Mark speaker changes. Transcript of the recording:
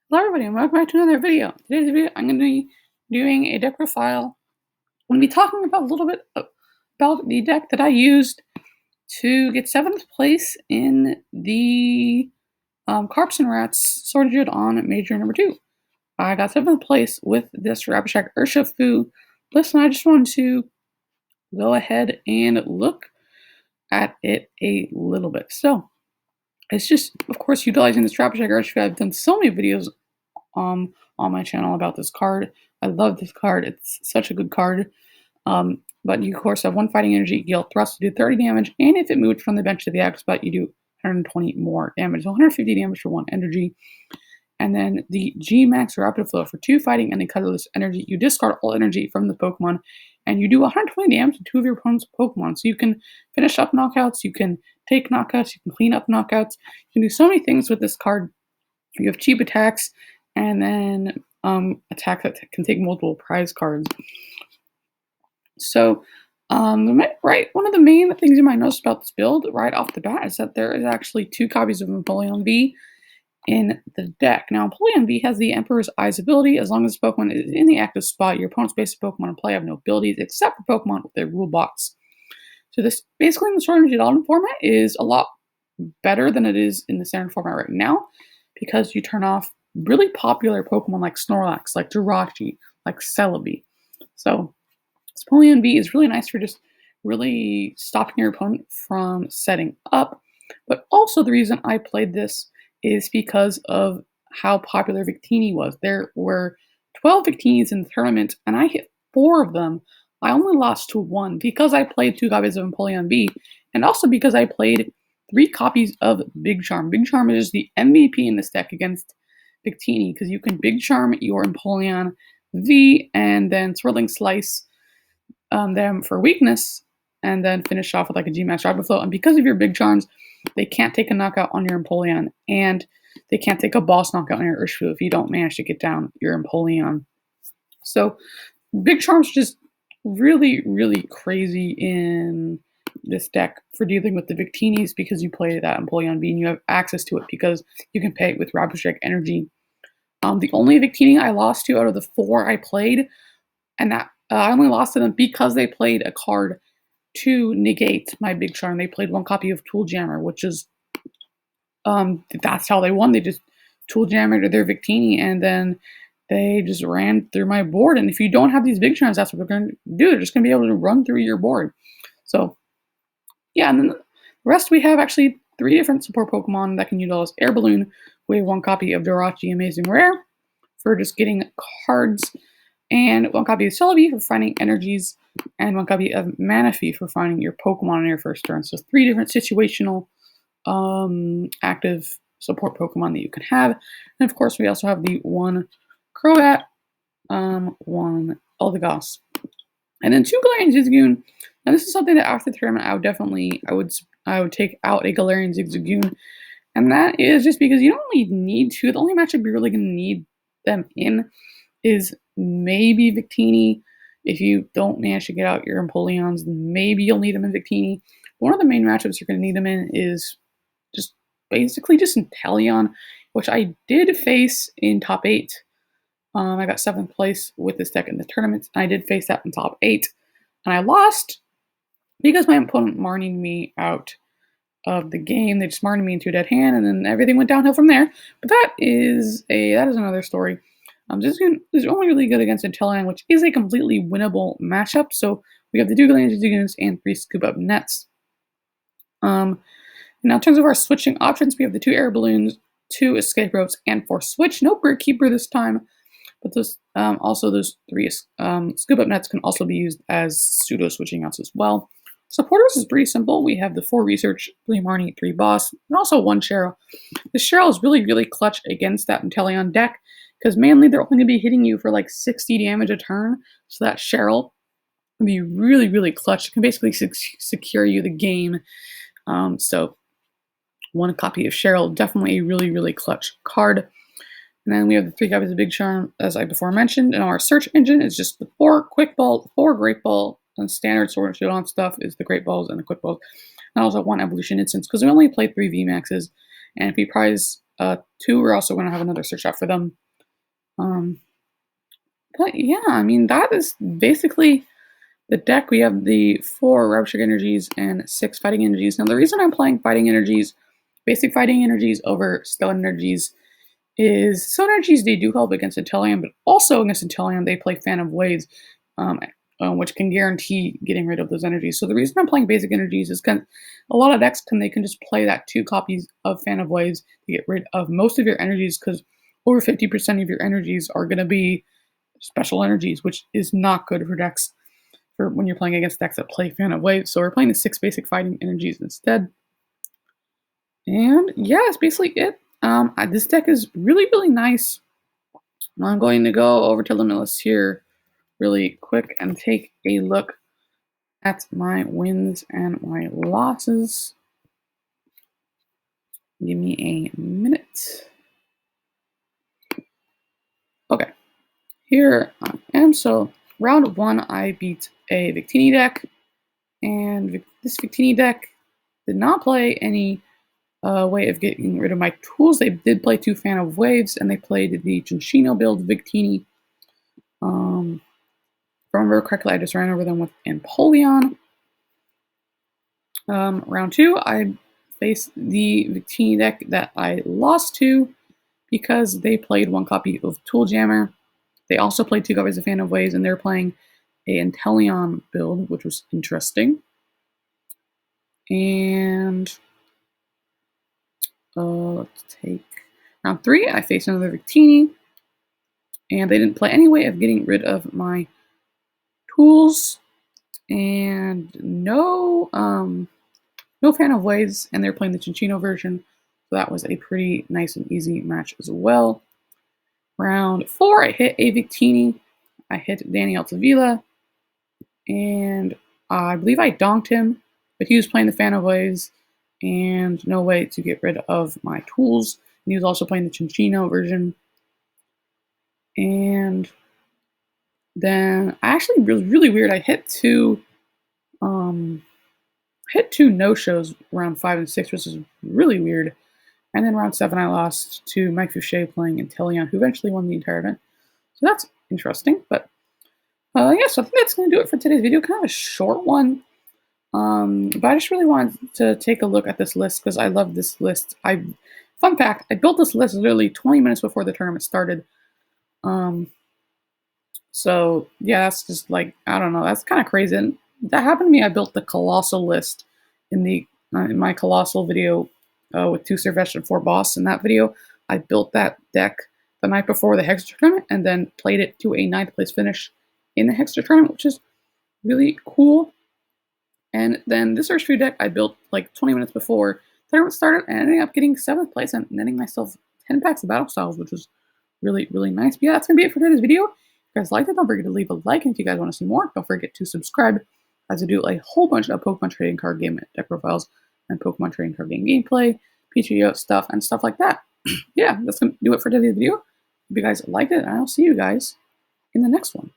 Speaker 1: Hello everybody and welcome back to another video. Today's video I'm going to be doing a deck profile. I'm going to be talking about a little bit about the deck that I used to get 7th place in the Karps and Rats sorted on Major number 2. I got 7th place with this Rapid Strike Urshifu List, and I just wanted to go ahead and look at it a little bit. So it's just, of course, utilizing this Rapid Strike Urshifu. I've done so many videos on my channel about this card. I love this card. It's such a good card. But you, of course, have 1 fighting energy, Gale Thrust to do 30 damage, and if it moves from the bench to the active spot, you do 120 more damage. So 150 damage for 1 energy. And then the G-Max Rapid Flow for 2 fighting and the colorless energy. You discard all energy from the Pokemon, and you do 120 damage to 2 of your opponent's Pokemon. So you can finish up knockouts, you can take knockouts, you can clean up knockouts. You can do so many things with this card. You have cheap attacks, and then attacks that can take multiple prize cards. So, one of the main things you might notice about this build right off the bat is that there is actually 2 copies of Empoleon V in the deck. Now, Empoleon V has the Emperor's Eyes ability. As long as this Pokemon is in the active spot, your opponent's basic Pokemon in play have no abilities except for Pokemon with their rule box. So this, basically in the Sword and Shield format, is a lot better than it is in the standard format right now, because you turn off really popular Pokemon like Snorlax, like Jirachi, like Celebi. So Empoleon V is really nice for just really stopping your opponent from setting up. But also the reason I played this is because of how popular Victini was. There were 12 Victinis in the tournament, and I hit 4 of them. I only lost to 1 because I played 2 copies of Empoleon V, and also because I played 3 copies of Big Charm. Big Charm is the MVP in this deck against Victini, because you can Big Charm your Empoleon V and then Swirling Slice them for weakness, and then finish off with like a G-Max Rapid Flow. And because of your Big Charms, they can't take a knockout on your Empoleon, and they can't take a boss knockout on your Urshifu if you don't manage to get down your Empoleon. So Big Charms just really, really crazy in this deck for dealing with the Victinis, because you play that Empoleon V and you have access to it because you can pay it with Rapid Strike energy. The only Victini I lost to out of the 4 I played, and that I only lost to them because they played a card to negate my Big Charm. They played 1 copy of Tool Jammer, which is that's how they won. They just Tool Jammer to their Victini, and then they just ran through my board. And if you don't have these Big Charms, that's what they're going to do. They're just going to be able to run through your board. So yeah, and then the rest, we have actually 3 different support Pokemon that can utilize Air Balloon. We have 1 copy of Jirachi Amazing Rare for just getting cards, and 1 copy of Celebi for finding energies, and 1 copy of Manaphy for finding your Pokemon on your first turn. So 3 different situational active support Pokemon that you can have. And of course, we also have the 1 Crobat, 1 Eldegoss, and then 2 Galarian Zigzagoon. Now this is something that after the tournament I would take out a Galarian Zigzagoon, and that is just because you don't really need to. The only matchup you're really going to need them in is maybe Victini. If you don't manage to get out your Empoleons, then maybe you'll need them in Victini. One of the main matchups you're going to need them in is just basically just Inteleon, which I did face in top 8. I got 7th place with this deck in the tournament, and I did face that in top 8. And I lost because my opponent marnied me out of the game. They just marnied me into a dead hand, and then everything went downhill from there. But that is another story. Zigzagoon is only really good against Inteleon, which is a completely winnable matchup. So we have the 2 Galarian Zigzagoons and 3 Scoop Up Nets. Now in terms of our switching options, we have the 2 Air Balloons, 2 Escape Ropes, and 4 Switch. No Brick Keeper this time, but those 3 Scoop Up Nets can also be used as pseudo switching outs as well. Supporters is pretty simple. We have the 4 Research, 3 Marnie, 3 Boss, and also 1 Cheryl. The Cheryl is really, really clutch against that Inteleon deck, because mainly they're only going to be hitting you for like 60 damage a turn. So that Cheryl can be really, really clutch. It can basically secure you the game. So 1 copy of Cheryl, definitely a really, really clutch card. And then we have the 3 copies of Big Charm, as I before mentioned. And our search engine is just the 4 Quick Ball, 4 Great Ball, and standard Sword and Shield on stuff is the Great Balls and the Quick Balls. And also 1 Evolution Instance, because we only played 3 VMAXs. And if we prize 2. We're also going to have another search out for them. But yeah, I mean, that is basically the deck. We have the 4 Rapid Strike energies and 6 fighting energies. Now, the reason I'm playing fighting energies, basic fighting energies over stone energies, is stone energies, they do help against Inteleon, but also against Inteleon, they play Fan of Waves, um, which can guarantee getting rid of those energies. So the reason I'm playing basic energies is because a lot of decks they can just play that 2 copies of Fan of Waves to get rid of most of your energies, because over 50% of your energies are going to be special energies, which is not good for decks for when you're playing against decks that play Fan of Waves. So we're playing the 6 basic fighting energies instead. And yeah, that's basically it. This deck is really, really nice. I'm going to go over to Limitless here really quick and take a look at my wins and my losses. Give me a minute. Okay, here I am. So round 1, I beat a Victini deck, and this Victini deck did not play any way of getting rid of my tools. They did play 2 Fan of Waves, and they played the Cinchino build Victini. If I remember correctly, I just ran over them with Empoleon. Round 2, I faced the Victini deck that I lost to because they played 1 copy of Tool Jammer. They also played 2 copies of Fan of Waves, and they're playing a Inteleon build, which was interesting. And let's take round 3. I faced another Victini, and they didn't play any way of getting rid of my tools, and no Fan of Waves, and they're playing the Cinchino version, so that was a pretty nice and easy match as well. Round 4, I hit a Victini. I hit Danny Altavilla, and I believe I donked him, but he was playing the Fan of Waves, and no way to get rid of my tools. And he was also playing the Cinchino version. And then I actually really weird. I hit 2 no-shows round 5 and 6, which is really weird. And then round 7, I lost to Mike Fouché playing Inteleon, who eventually won the entire event. So that's interesting. But yeah, so I think that's going to do it for today's video. Kind of a short one. But I just really wanted to take a look at this list because I love this list. Fun fact, I built this list literally 20 minutes before the tournament started. So yeah, that's just like, I don't know, that's kind of crazy. And that happened to me. I built the Colossal list in my Colossal video with 2 Sylvester and 4 Boss. In that video, I built that deck the night before the Hexter tournament and then played it to a 9th place finish in the Hexter tournament, which is really cool. And then this Urshifu deck I built like 20 minutes before the tournament started, and I ended up getting 7th place and netting myself 10 packs of Battle Styles, which was really, really nice. But yeah, that's going to be it for today's video. If you guys liked it, don't forget to leave a like, and if you guys want to see more, don't forget to subscribe, as I do a whole bunch of Pokemon trading card game deck profiles and Pokemon trading card game gameplay, PTO stuff, and stuff like that. Yeah, that's going to do it for today's video. If you guys liked it, and I'll see you guys in the next one.